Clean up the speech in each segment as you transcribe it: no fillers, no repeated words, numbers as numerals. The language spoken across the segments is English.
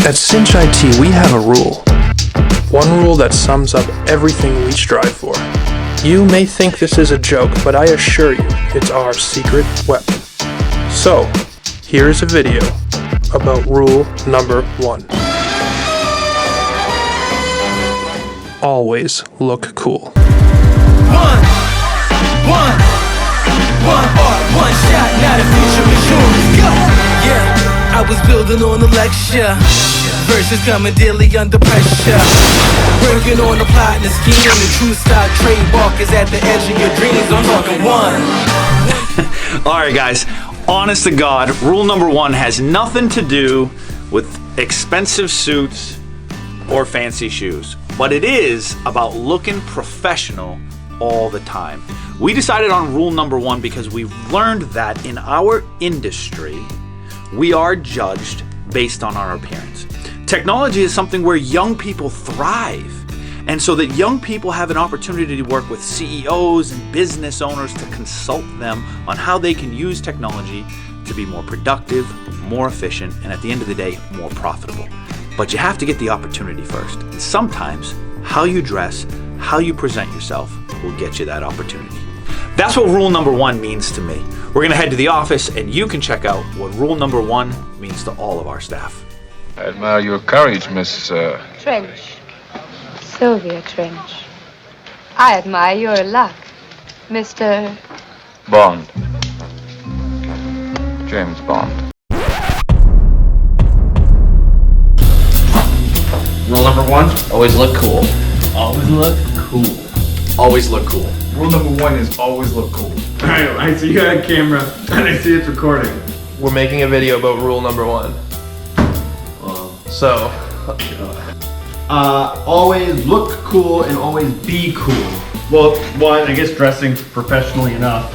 At Cinch I.T, we have a rule. One rule that sums up everything we strive for. You may think this is a joke, but I assure you, it's our secret weapon. So, here's a video about rule number 1. Always look cool. One shot, now the future is yours. Go! Yeah, I was building on the lecture. Verses coming daily under pressure. Working on the plot and the scheme. The true stock trademark is at the edge of your dreams. I'm talking one. Alright guys, honest to God, rule number 1 has nothing to do with expensive suits or fancy shoes. But it is about looking professional all the time. We decided on rule number 1 because we've learned that in our industry, we are judged based on our appearance. Technology is something where young people thrive. And so that young people have an opportunity to work with CEOs and business owners to consult them on how they can use technology to be more productive, more efficient, and at the end of the day, more profitable. But you have to get the opportunity first. And sometimes how you dress, how you present yourself will get you that opportunity. That's what rule number 1 means to me. We're gonna head to the office and you can check out what rule number 1 means to all of our staff. I admire your courage, Miss... Trench. Sylvia Trench. I admire your luck, Mr. Bond. James Bond. Rule number 1, always look cool. Always look cool. Always look cool. Rule number 1 is always look cool. Alright, I see you got a camera, and I see it's recording. We're making a video about rule number 1. So, always look cool and always be cool. Well, 1, I guess dressing professionally enough.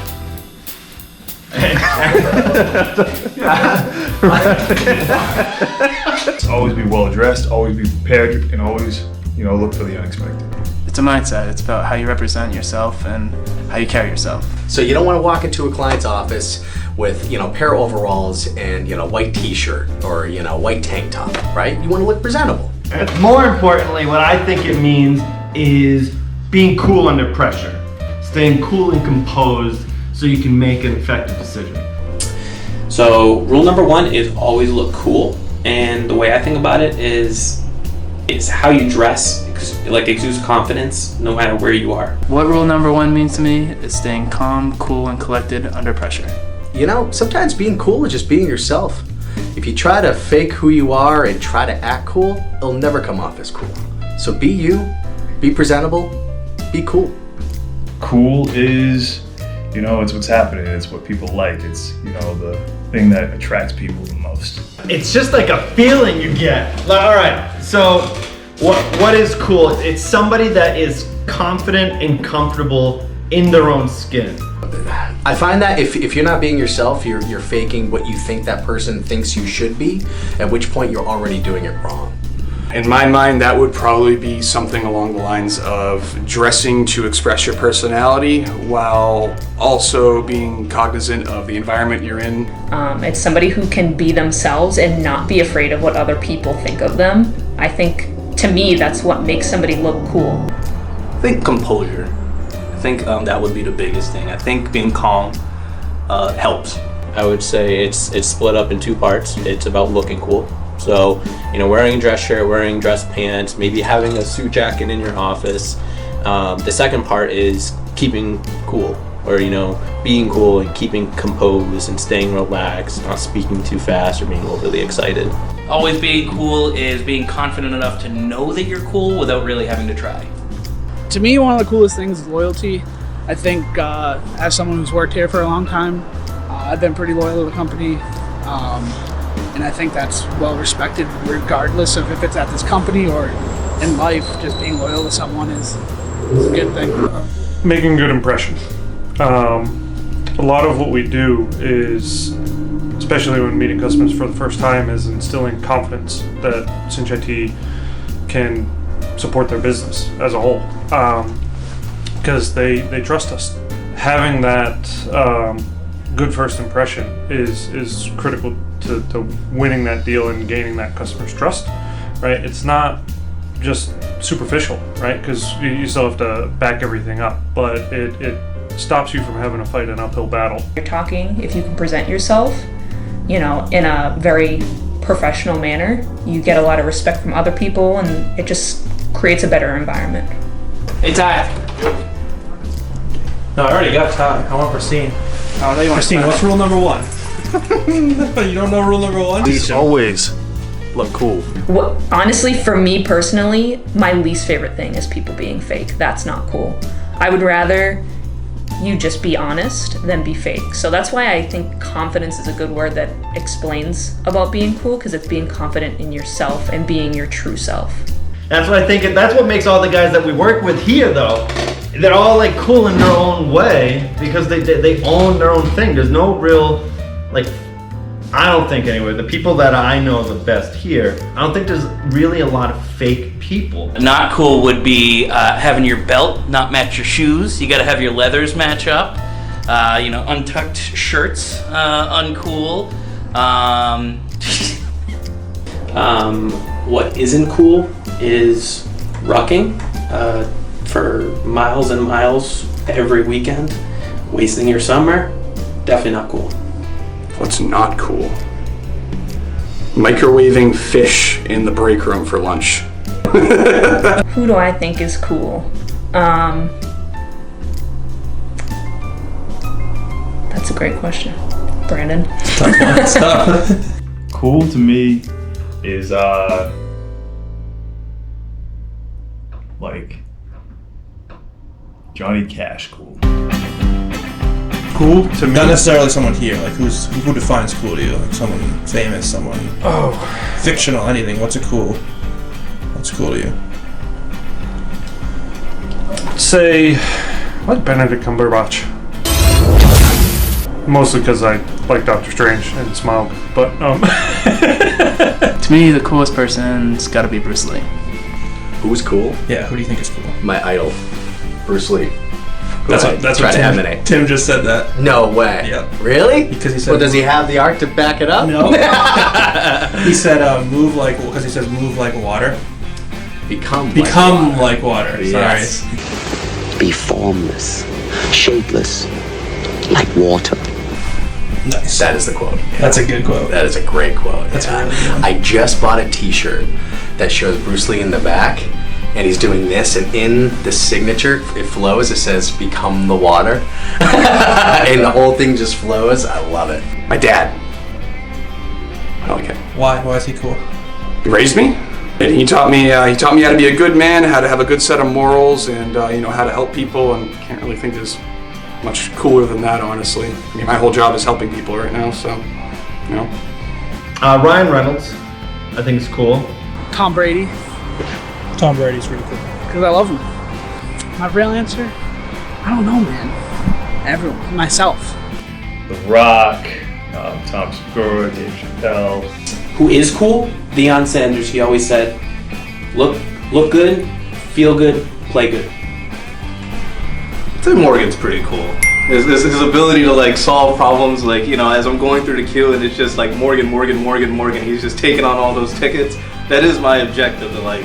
Always be well dressed, always be prepared, and always, look for the unexpected. It's a mindset. It's about how you represent yourself and how you carry yourself. So you don't want to walk into a client's office with, pair of overalls and, white t-shirt or, white tank top, right? You want to look presentable. More importantly, what I think it means is being cool under pressure. Staying cool and composed so you can make an effective decision. So rule number 1 is always look cool. And the way I think about it is how you dress, exudes confidence no matter where you are. What rule number 1 means to me is staying calm, cool, and collected under pressure. Sometimes being cool is just being yourself. If you try to fake who you are and try to act cool, it'll never come off as cool. So be you, be presentable, be cool. Cool is, it's what's happening. It's what people like. It's, the thing that attracts people the most. It's just like a feeling you get. Alright, so what is cool? It's somebody that is confident and comfortable in their own skin. I find that if you're not being yourself, you're faking what you think that person thinks you should be, at which point you're already doing it wrong. In my mind, that would probably be something along the lines of dressing to express your personality while also being cognizant of the environment you're in. It's somebody who can be themselves and not be afraid of what other people think of them. I think, to me, that's what makes somebody look cool. I think composure. I think that would be the biggest thing. I think being calm helps. I would say it's split up in 2 parts. It's about looking cool. So, wearing a dress shirt, wearing dress pants, maybe having a suit jacket in your office. The second part is keeping cool, or, being cool and keeping composed and staying relaxed, not speaking too fast or being overly excited. Always being cool is being confident enough to know that you're cool without really having to try. To me, one of the coolest things is loyalty. I think as someone who's worked here for a long time, I've been pretty loyal to the company. And I think that's well respected regardless of if it's at this company or in life. Just being loyal to someone is a good thing. Making a good impression. A lot of what we do is, especially when meeting customers for the first time, is instilling confidence that Cinch I.T can support their business as a whole, because they trust us. Having that good first impression is critical to winning that deal and gaining that customer's trust, right? It's not just superficial, right? Because you still have to back everything up, but it stops you from having to fight an uphill battle. You're talking, if you can present yourself, in a very professional manner, you get a lot of respect from other people, and it just creates a better environment. Hey, Ty. No, I already got Ty. I want Christine. Christine, what's rule number 1? You don't know rule number 1? Please always look cool. Honestly, for me personally, my least favorite thing is people being fake. That's not cool. I would rather you just be honest than be fake. So that's why I think confidence is a good word that explains about being cool, because it's being confident in yourself and being your true self. That's what I think, and that's what makes all the guys that we work with here, though, they're all like cool in their own way because they own their own thing. There's no real, like, I don't think anyway, the people that I know the best here, I don't think there's really a lot of fake people. Not cool would be having your belt not match your shoes. You gotta have your leathers match up. Untucked shirts, uncool. What isn't cool is rocking for miles and miles every weekend, wasting your summer. Definitely not cool. What's not cool? Microwaving fish in the break room for lunch. Who do I think is cool? That's a great question. Brandon? Cool to me is like Johnny Cash cool. Cool to me? Not necessarily someone here. Like who defines cool to you? Like someone famous, someone fictional, anything. What's cool to you? Say, like Benedict Cumberbatch. Mostly because I like Doctor Strange and smiled, but To me, the coolest person's gotta be Bruce Lee. Who's cool? Yeah, who do you think is cool? My idol, Bruce Lee. That's what Tim just said that. No way. Yeah. Really? Because he said. Well, does he have the art to back it up? No. He said move like, because he says move like water. Become like water. Yes. Sorry. Be formless, shapeless, like water. Nice. That is the quote. Yeah. That's a good quote. That is a great quote. That's really good. I just bought a t-shirt that shows Bruce Lee in the back, and he's doing this, and in the signature, it flows, it says, become the water. And the whole thing just flows. I love it. My dad. I like it. Why? Why is he cool? He raised me, and he taught me how to be a good man, how to have a good set of morals, and how to help people. And can't really think there's much cooler than that, honestly. I mean, my whole job is helping people right now, so Ryan Reynolds, I think is cool. Tom Brady. Tom Brady's really cool. Because I love him. My real answer? I don't know, man. Everyone. Myself. The Rock, Tom Segura, Dave Chappelle. Who is cool? Deion Sanders. He always said, look good, feel good, play good. I think Morgan's pretty cool. His ability to like solve problems, like, as I'm going through the queue and it's just like Morgan. He's just taking on all those tickets. That is my objective, to like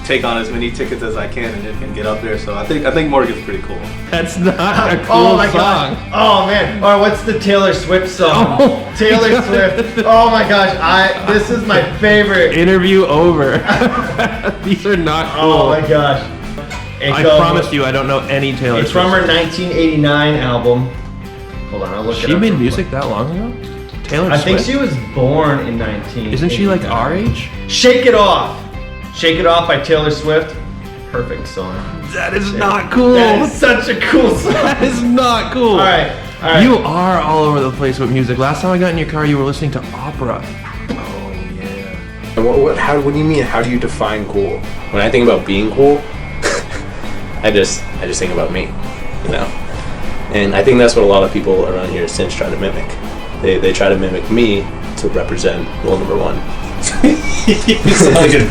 take on as many tickets as I can and get up there. So I think Morgan's pretty cool. That's not a cool song. God. Oh man! All right, what's the Taylor Swift song? Taylor Swift. Oh my gosh! This is my favorite. Interview over. These are not cool. Oh my gosh! I promise you, I don't know any Taylor Swift. It's from her 1989 album. Hold on, I'll look it up. She made music that long ago? Taylor Swift? I think she was born in 1989. Isn't she like our age? Shake It Off! Shake It Off by Taylor Swift. Perfect song. That is not cool. That is such a cool song. That is not cool. All right. You are all over the place with music. Last time I got in your car, you were listening to opera. Oh yeah. What do you mean? How do you define cool? When I think about being cool, I just think about me, And I think that's what a lot of people around here since try to mimic. They try to mimic me to represent rule number 1. You sound like a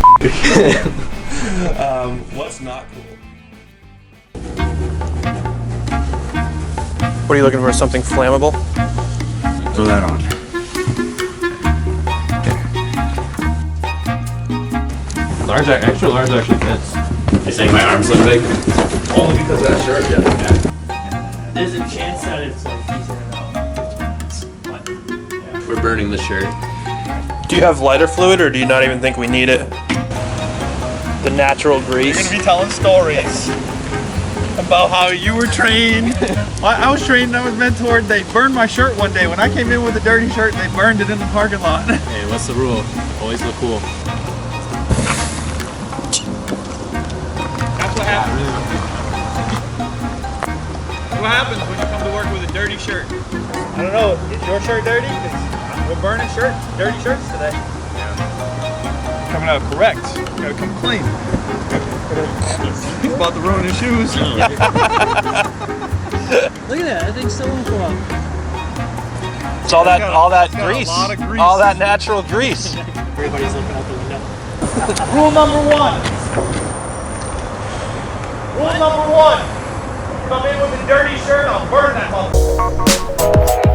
what's not cool? What are you looking for? Something flammable? Throw that on. Extra large actually fits. You think my arms look big? Only because of that shirt, yeah. There's a chance that it's like easier. We're burning the shirt. Do you have lighter fluid, or do you not even think we need it? The natural grease. You're gonna be telling stories about how you were trained. I was trained, I was mentored. They burned my shirt one day. When I came in with a dirty shirt, they burned it in the parking lot. Hey, what's the rule? Always look cool. That's what happens. What happens when you come to work with a dirty shirt? I don't know, is your shirt dirty? 'Cause we're burning dirty shirts today. Coming out correct. Gotta come clean. He's about to ruin his shoes. Look at that, that thing's still on for a while. It's all that It's got grease. a lot of grease. All that natural grease. Everybody's looking out the window. Rule number 1. Rule number 1. Come in with a dirty shirt, I'll burn that motherfucker.